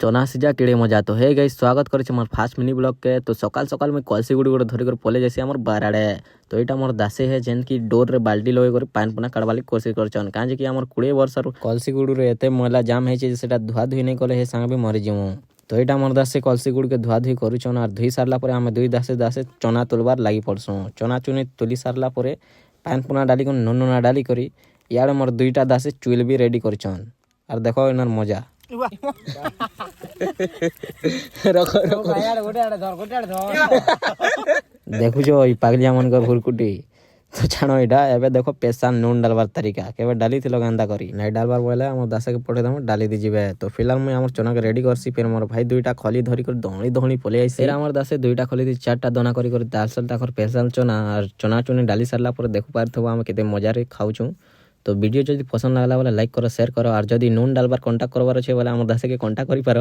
चना सिजा केड़े मजा तो है गाइस स्वागत करे मोर फास्ट मिनी ब्लॉग के। तो सकाल सकाल में कलसी गुड़ी गोटे धरिक पले जैसे आम बाराड़े। तो यहाँ मोर दासे है जेन की डोर रे बाल्टी लगे कर पान पुना काढ़वाली कोशिश करछन काजे कि आम 20 वर्ष कलसी गुड़ी रे एते मैला जाम है सेटा धुआ धुई नहीं कले हे सांग भी मरी जीवु। तो यहाँ मोर दासे कलसी गुड़ी के धुआ धुई करुछन और धुई सारला परे आम दुई दासे दासे चना तुलबार लगी पड़सु। चना चुनी तुली सारला परे पान पुना डाली कर नुना डाली करी यार मोर दुईटा दासे चुइल भी रेडी करछन। और देखो इनर मजा देखुछ पागलिया मन का भुरकुटी। तो छाण यहाँ एवं देख पेशा नून डालबार तरीका के डाली थी गांदा करी नहीं डालबार बोले आम दासा के पठे दम डाली दी जीवे। तो फिलहाल मुझे आम चना के रेडी करसी फिर मोर भाई दुईटा खली धरिक दौड़ी दौड़ी पलि आई आम दासे दुईटा खली थी 4टा दाना करी दाल साल पेशाल चना और चना चुनी डाली सारा पर देख पारे आम के मजा खाऊँ। तो वीडियो जब पसंद लगला बोले लाइक करो शेयर करो और जदि नून डालबार कंटाक्ट करवार अच्छे बोले आम दासे के कंटाक्ट करि पारो।